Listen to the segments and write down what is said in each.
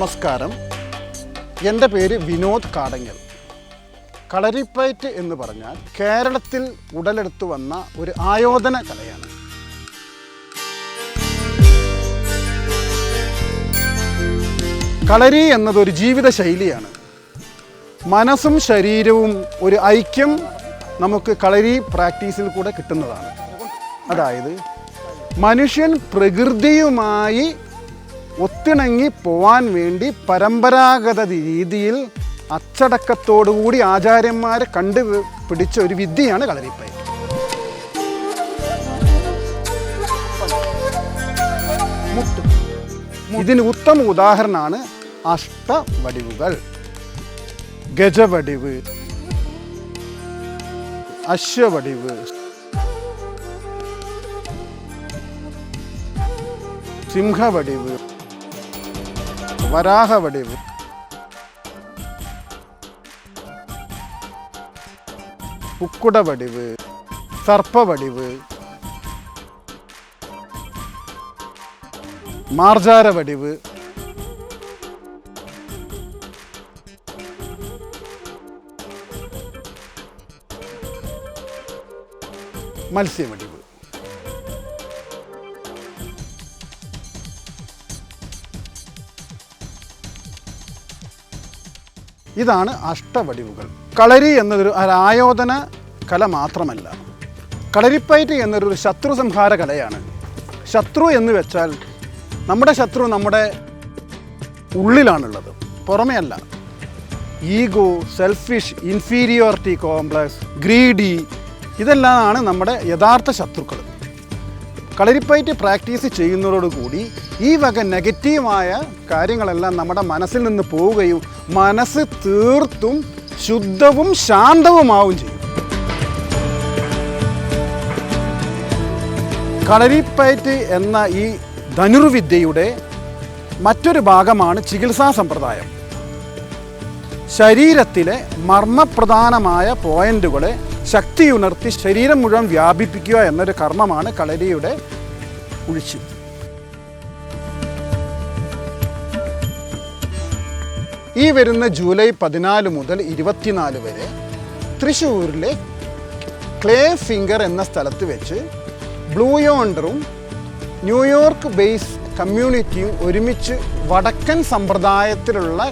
നമസ്കാരം. എൻ്റെ പേര് വിനോദ് കാടങ്ങൽ. കളരിപ്പയറ്റ് എന്ന് പറഞ്ഞാൽ കേരളത്തിൽ ഉടലെടുത്തു വന്ന ഒരു ആയോധന കലയാണ്. കളരി എന്നതൊരു ജീവിത ശൈലിയാണ്. മനസ്സും ശരീരവും ഒരു ഐക്യം നമുക്ക് കളരി പ്രാക്ടീസിൽ കൂടെ കിട്ടുന്നതാണ്. അതായത് മനുഷ്യൻ പ്രകൃതിയുമായി ഒത്തിണങ്ങി പോവാൻ വേണ്ടി പരമ്പരാഗത രീതിയിൽ അച്ചടക്കത്തോടുകൂടി ആചാര്യന്മാരെ കണ്ടുപിടിച്ച ഒരു വിദ്യയാണ് കളരിപ്പയറ്റ്. ഇതിന് ഉത്തമ ഉദാഹരണമാണ് അഷ്ടവടിവുകൾ. ഗജവടിവ്, അശ്വവടിവ്, സിംഹവടിവ്, വരാഹവടിവ്, കുക്കുടവടിവ്, സർപ്പവടിവ്, മാർജാരവടിവ്, മത്സ്യവടിവ്. ഇതാണ് അഷ്ടവടിവുകൾ. കളരി എന്നതൊരു ആയോധന കല മാത്രമല്ല, കളരിപ്പയറ്റ് എന്നൊരു ശത്രു സംഹാര കലയാണ്. ശത്രു എന്ന് വെച്ചാൽ നമ്മുടെ ശത്രു നമ്മുടെ ഉള്ളിലാണുള്ളത്, പുറമേ അല്ല. Ego, selfish, inferiority complex, greedy, ഇതെല്ലാമാണ് നമ്മുടെ യഥാർത്ഥ ശത്രുക്കൾ. കളരിപ്പയറ്റ് പ്രാക്ടീസ് ചെയ്യുന്നതോടുകൂടി ഈ വക നെഗറ്റീവായ കാര്യങ്ങളെല്ലാം നമ്മുടെ മനസ്സിൽ നിന്ന് പോവുകയും മനസ്സ് തീർത്തും ശുദ്ധവും ശാന്തവുമാവുകയും ചെയ്യും. കളരിപ്പയറ്റ് എന്ന ഈ ധനുർവിദ്യയുടെ മറ്റൊരു ഭാഗമാണ് ചികിത്സാ സമ്പ്രദായം. ശരീരത്തിലെ മർമ്മപ്രധാനമായ പോയിന്റുകളെ ശക്തിയുണർത്തി ശരീരം മുഴുവൻ വ്യാപിപ്പിക്കുക എന്നൊരു കർമ്മമാണ് കളരിയുടെ ഉഴിച്ചിൽ. ഈ വരുന്ന ജൂലൈ 14 മുതൽ 24 വരെ തൃശ്ശൂരിലെ ക്ലേ ഫിംഗർ എന്ന സ്ഥലത്ത് വെച്ച് ബ്ലൂ യോണ്ടറും ന്യൂയോർക്ക് ബേസ് കമ്മ്യൂണിറ്റിയും ഒരുമിച്ച് വടക്കൻ സമ്പ്രദായത്തിലുള്ള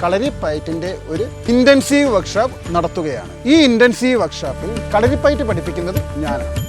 കളരിപ്പയറ്റിൻ്റെ ഒരു ഇൻറ്റൻസീവ് വർക്ക്ഷോപ്പ് നടത്തുകയാണ്. ഈ ഇൻറ്റൻസീവ് വർക്ക്ഷോപ്പിൽ കളരിപ്പയറ്റ് പഠിപ്പിക്കുന്നത് ഞാനാണ്.